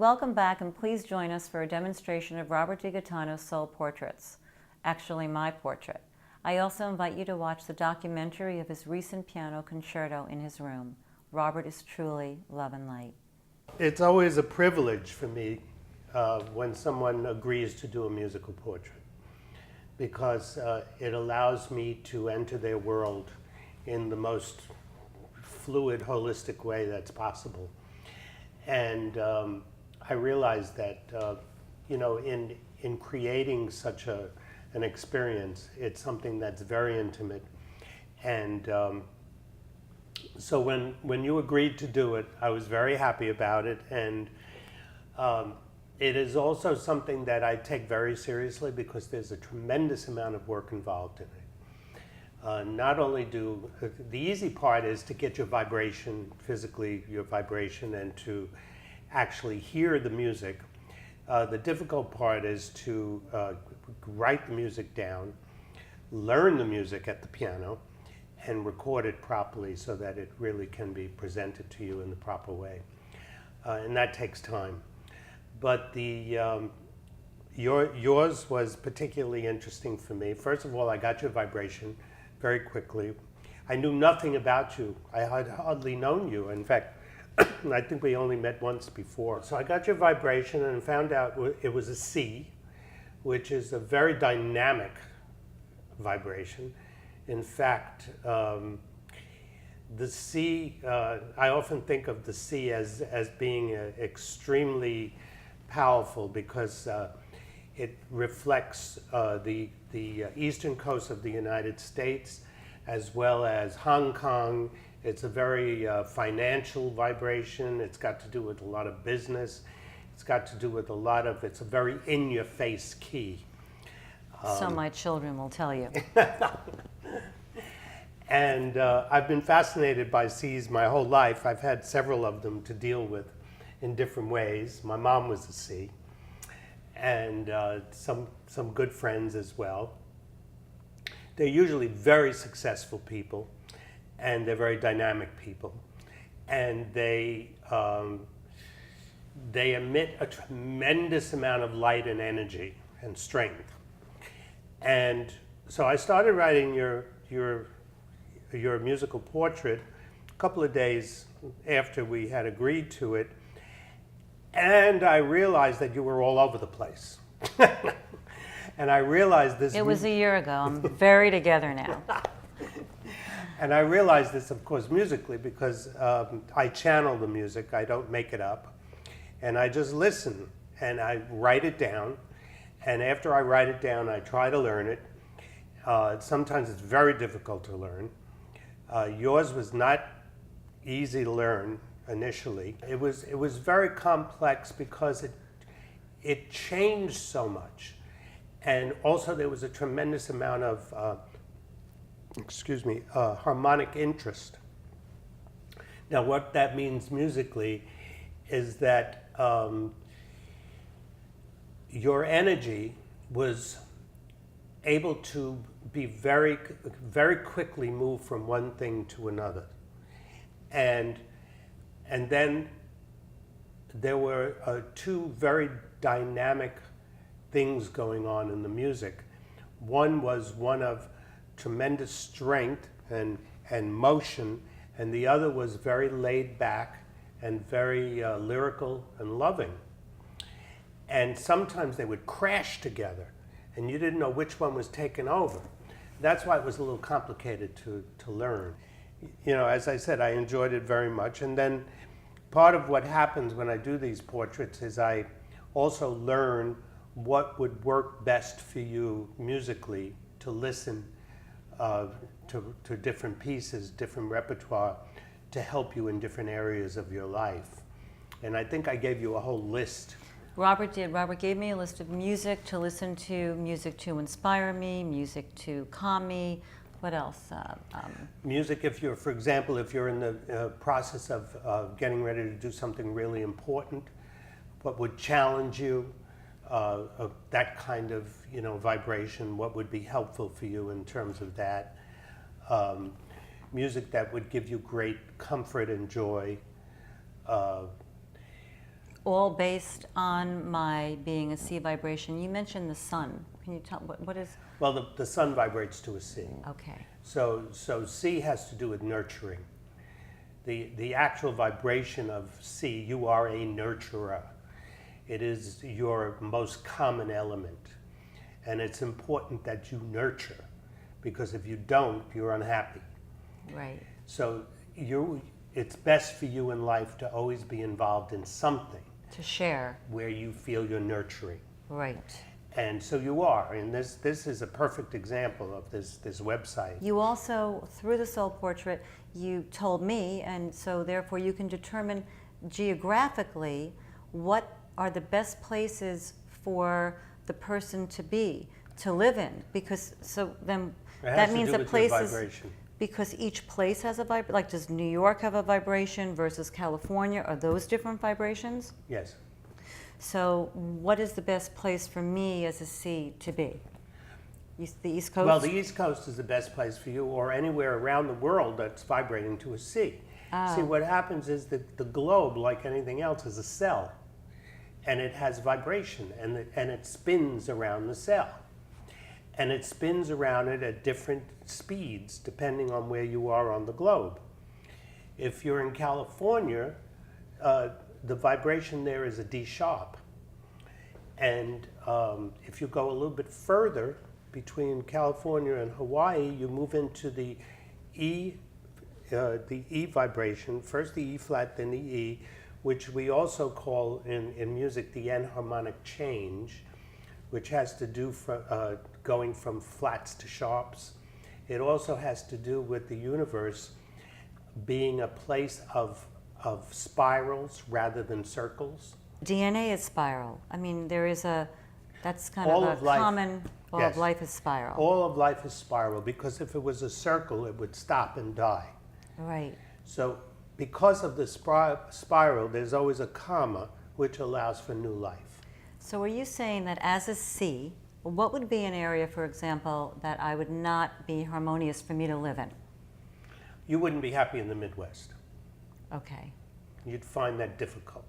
Welcome back, and please join us for a demonstration of Robert DeGaetano's soul portraits. Actually, my portrait. I also invite you to watch the documentary of his recent piano concerto in his room. Robert is truly love and light. It's always a privilege for me when someone agrees to do a musical portrait, because it allows me to enter their world in the most fluid, holistic way that's possible. And I realize that, in creating such an experience, it's something that's very intimate. And so when you agreed to do it, I was very happy about it. And it is also something that I take very seriously, because there's a tremendous amount of work involved in it. Not only the easy part is to get your vibration, physically your vibration, and to actually hear the music. The difficult part is to write the music down, learn the music at the piano, and record it properly so that it really can be presented to you in the proper way. And that takes time. But yours was particularly interesting for me. First of all, I got your vibration very quickly. I knew nothing about you. I had hardly known you. In fact, I think we only met once before. So I got your vibration and found out it was a C, which is a very dynamic vibration. In fact, the C, I often think of the C as being extremely powerful, because it reflects the eastern coast of the United States, as well as Hong Kong. It's a very financial vibration. It's got to do with a lot of business. It's got to do with it's a very in-your-face key. So my children will tell you. And I've been fascinated by C's my whole life. I've had several of them to deal with in different ways. My mom was a C, and some good friends as well. They're usually very successful people, and they're very dynamic people, and they emit a tremendous amount of light and energy and strength. And so I started writing your musical portrait a couple of days after we had agreed to it, and I realized that you were all over the place. And I realized this. It was a year ago. I'm very together now. And I realized this, of course, musically, because I channel the music. I don't make it up. And I just listen, and I write it down. And after I write it down, I try to learn it. Sometimes it's very difficult to learn. Yours was not easy to learn initially. It was very complex, because it changed so much. And also there was a tremendous amount of harmonic interest. Now, what that means musically is that your energy was able to be very, very quickly move from one thing to another. And then there were two very dynamic things going on in the music. One was one of tremendous strength and motion, and the other was very laid back and very lyrical and loving. And sometimes they would crash together, and you didn't know which one was taken over. That's why it was a little complicated to learn. As I said, I enjoyed it very much. And then part of what happens when I do these portraits is I also learn what would work best for you musically, to listen to different pieces, different repertoire, to help you in different areas of your life. And I think I gave you a whole list. Robert did. Robert gave me a list of music to listen to, music to inspire me, music to calm me. What else? Music, for example, if you're in the process of getting ready to do something really important, what would challenge you, that kind of vibration, what would be helpful for you in terms of that. Music that would give you great comfort and joy. all based on my being a C vibration. You mentioned the sun. Can you tell what is? Well, the sun vibrates to a C. Okay. So C has to do with nurturing. The actual vibration of C, you are a nurturer. It is your most common element. And it's important that you nurture, because if you don't, you're unhappy. Right. So it's best for you in life to always be involved in something. To share. Where you feel you're nurturing. Right. And so you are, and this is a perfect example of this website. You also, through the soul portrait, you told me, and so therefore you can determine geographically what are the best places for the person to be, to live in, because so then that means that places, because each place has a vibration. Like, does New York have a vibration versus California? Are those different vibrations? Yes. So what is the best place for me as a C to be? The East Coast? Well, the East Coast is the best place for you, or anywhere around the world that's vibrating to a C. See, what happens is that the globe, like anything else, is a cell. And it has vibration, and it spins around the cell. And it spins around it at different speeds, depending on where you are on the globe. If you're in California, the vibration there is a D sharp. And if you go a little bit further between California and Hawaii, you move into the E vibration, first the E flat, then the E, which we also call in music the enharmonic change, which has to do going from flats to sharps. It also has to do with the universe being a place of spirals rather than circles. DNA is spiral. I mean, that's kind All of a common, all yes. of life is spiral. All of life is spiral, because if it was a circle, it would stop and die. Right. So because of the spiral, there's always a comma, which allows for new life. So are you saying that as a C, what would be an area, for example, that I would not be harmonious for me to live in? You wouldn't be happy in the Midwest. Okay. You'd find that difficult.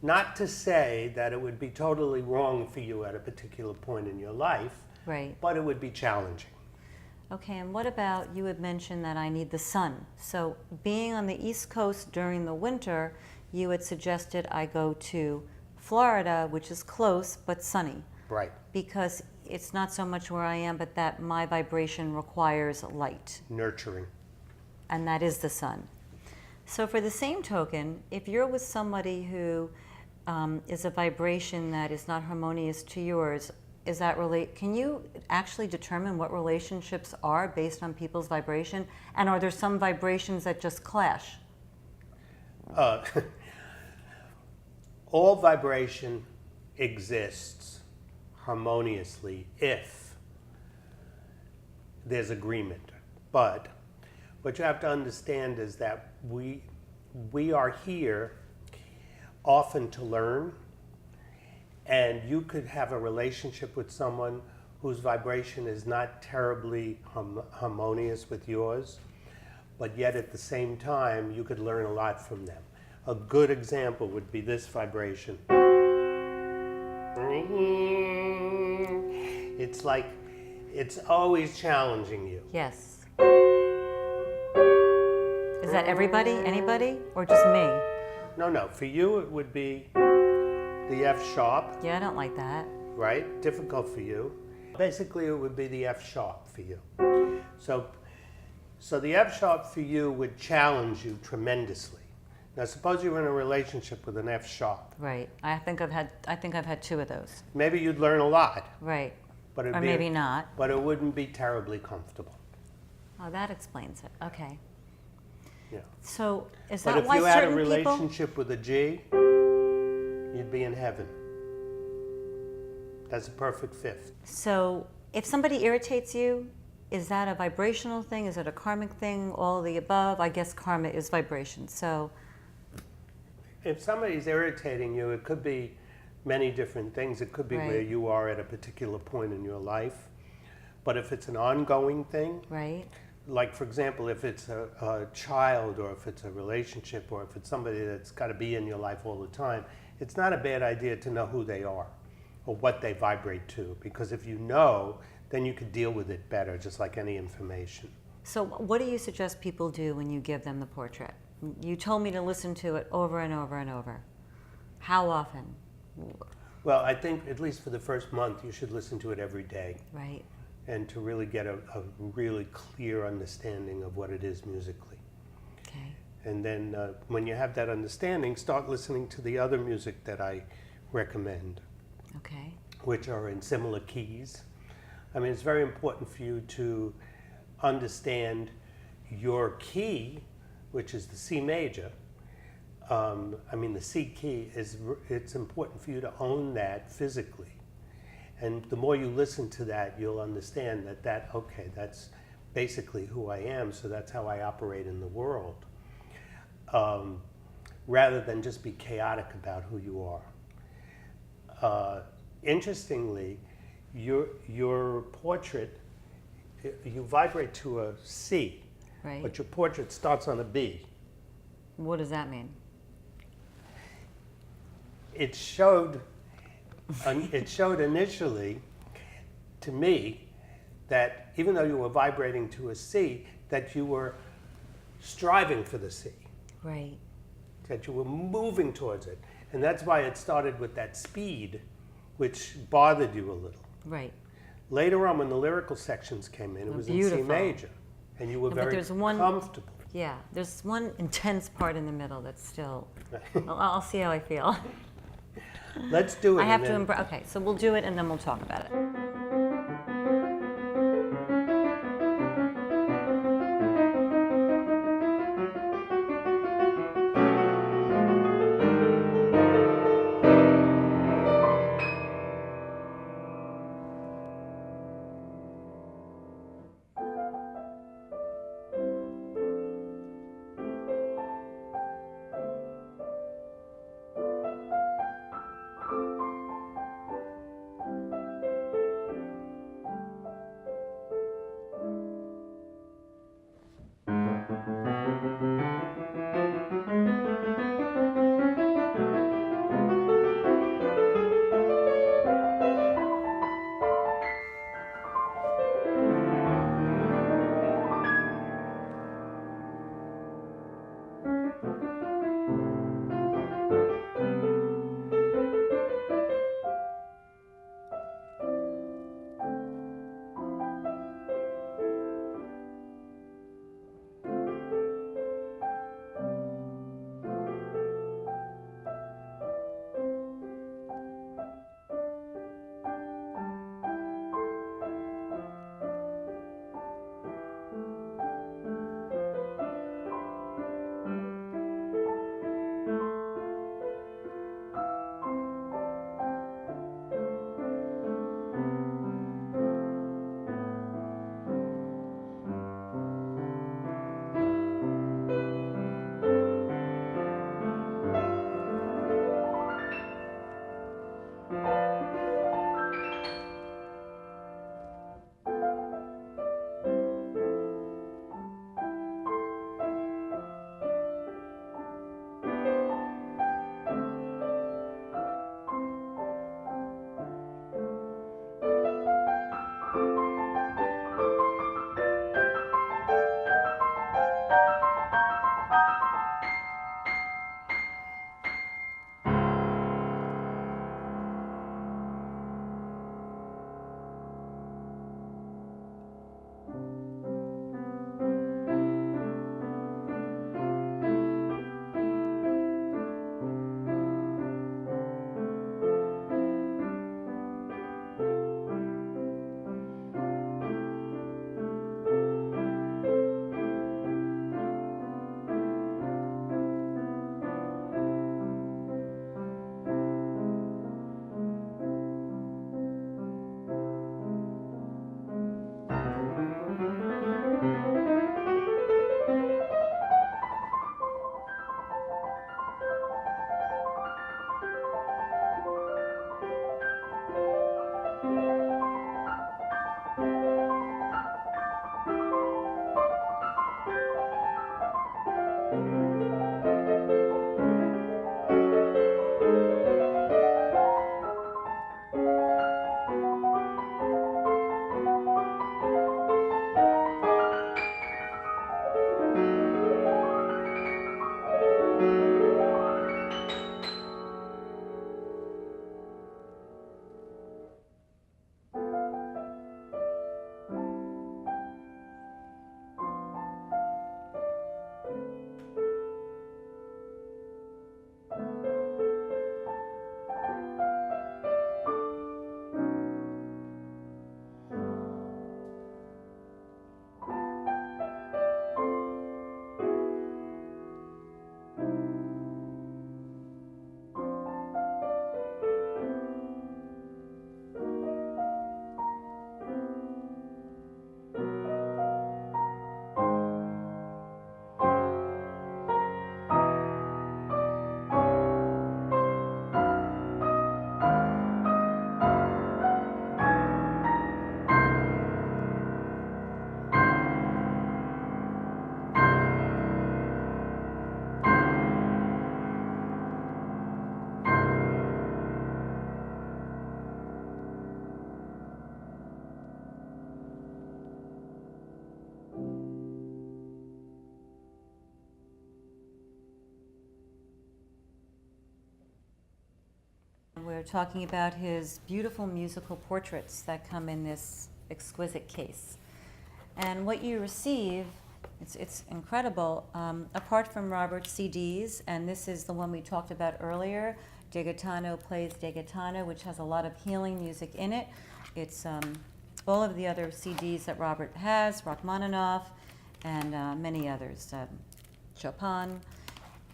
Not to say that it would be totally wrong for you at a particular point in your life, Right. but it would be challenging. Okay, and what about, you had mentioned that I need the sun. So being on the East Coast during the winter, you had suggested I go to Florida, which is close but sunny. Right. Because it's not so much where I am, but that my vibration requires light. Nurturing. And that is the sun. So for the same token, if you're with somebody who is a vibration that is not harmonious to yours, can you actually determine what relationships are based on people's vibration? And are there some vibrations that just clash? All vibration exists harmoniously if there's agreement. But what you have to understand is that we are here often to learn, and you could have a relationship with someone whose vibration is not terribly harmonious with yours, but yet at the same time you could learn a lot from them. A good example would be this vibration. It's like, it's always challenging you. Yes. Is that everybody, anybody, or just me? No, for you it would be the F sharp. Yeah, I don't like that. Right? Difficult for you. Basically it would be the F sharp for you. So the F sharp for you would challenge you tremendously. Now suppose you're in a relationship with an F sharp. Right. I think I've had two of those. Maybe you'd learn a lot. Right. But or maybe not. But it wouldn't be terribly comfortable. Oh, that explains it. Okay. Yeah. So is But that why if you had a certain people? relationship with a G, you'd be in heaven. That's a perfect fifth. So if somebody irritates you, is that a vibrational thing? Is it a karmic thing? All of the above? I guess karma is vibration. So if somebody's irritating you, it could be many different things. It could be where you are at a particular point in your life. But if it's an ongoing thing, right. Like for example, if it's a child, or if it's a relationship, or if it's somebody that's got to be in your life all the time, it's not a bad idea to know who they are or what they vibrate to, because if you know, then you could deal with it better, just like any information. So what do you suggest people do when you give them the portrait? You told me to listen to it over and over and over. How often? Well, I think at least for the first month, you should listen to it every day. Right. And to really get a really clear understanding of what it is musically. Okay. And then when you have that understanding, start listening to the other music that I recommend, Okay. which are in similar keys. I mean, it's very important for you to understand your key, which is the C major. I mean, the C key it's important for you to own that physically. And the more you listen to that, you'll understand that okay, that's basically who I am, so that's how I operate in the world. Rather than just be chaotic about who you are. Interestingly, your portrait, you vibrate to a C, Right. but your portrait starts on a B. What does that mean? It showed initially to me that even though you were vibrating to a C, that you were striving for the C, Right. that you were moving towards it. And that's why it started with that speed, which bothered you a little. Right. Later on, when the lyrical sections came in, it was in C Beautiful. major, and you were No, but very there's one- comfortable. Yeah, there's one intense part in the middle that's still, I'll see how I feel. Let's do it. I have and to then- embrace, okay, so we'll do it and then we'll talk about it. We're talking about his beautiful musical portraits that come in this exquisite case. And what you receive, it's incredible. Apart from Robert's CDs, and this is the one we talked about earlier, DeGaetano Plays DeGaetano, which has a lot of healing music in it. It's all of the other CDs that Robert has, Rachmaninoff, and many others, Chopin.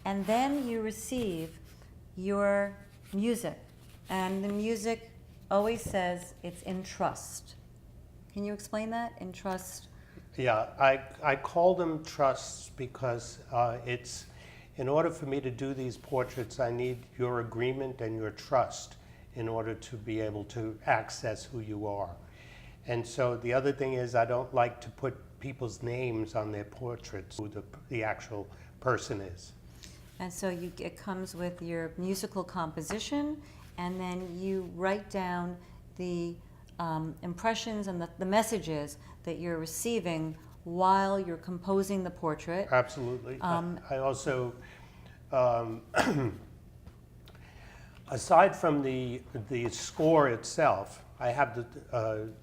And then you receive your music. And the music always says it's in trust. Can you explain that, in trust? Yeah, I call them trusts because it's, in order for me to do these portraits, I need your agreement and your trust in order to be able to access who you are. And so the other thing is, I don't like to put people's names on their portraits, who the actual person is. And so it comes with your musical composition, and then you write down the impressions and the messages that you're receiving while you're composing the portrait. Absolutely. I also, aside from the score itself, I have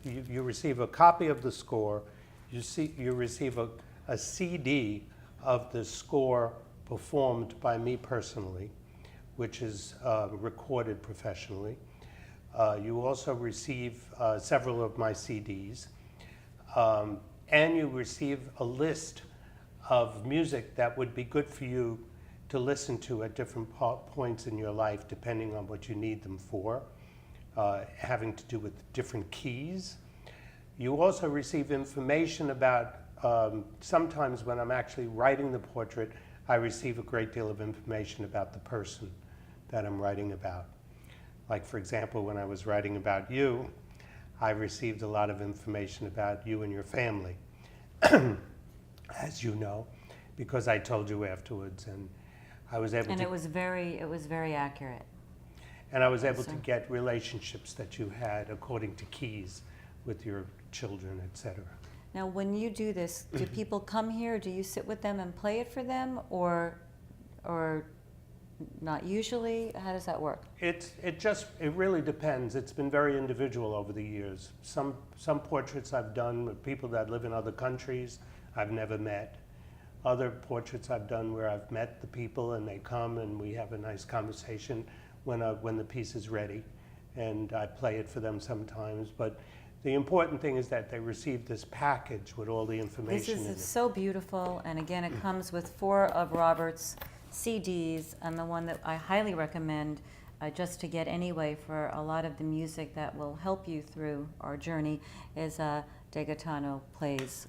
you receive a copy of the score. You receive a CD of the score performed by me personally, which is recorded professionally. You also receive several of my CDs, and you receive a list of music that would be good for you to listen to at different points in your life, depending on what you need them for, having to do with different keys. You also receive information about, sometimes when I'm actually writing the portrait, I receive a great deal of information about the person that I'm writing about. Like, for example, when I was writing about you, I received a lot of information about you and your family, as you know, because I told you afterwards, and I was able to... And it was very accurate. And I was able to get relationships that you had according to keys with your children, etc. Now, when you do this, do people come here? Do you sit with them and play it for them, or not usually? How does that work? It really depends. It's been very individual over the years. Some portraits I've done with people that live in other countries I've never met. Other portraits I've done where I've met the people and they come and we have a nice conversation when the piece is ready, and I play it for them sometimes. But the important thing is that they receive this package with all the information in it. This is so beautiful, and again, it comes with 4 of Robert's CDs, and the one that I highly recommend just to get anyway for a lot of the music that will help you through our journey is DeGaetano Plays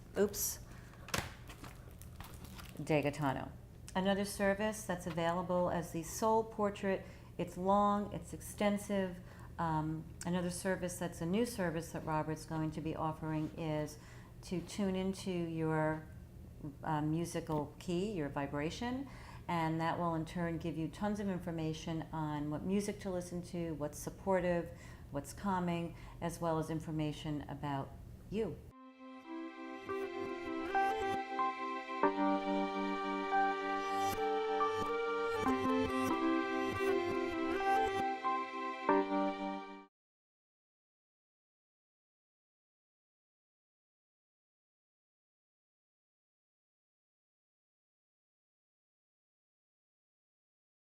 DeGaetano. Another service that's available as the soul portrait. It's long, it's extensive. Another service that's a new service that Robert's going to be offering is to tune into your musical key, your vibration, and that will in turn give you tons of information on what music to listen to, what's supportive, what's calming, as well as information about you.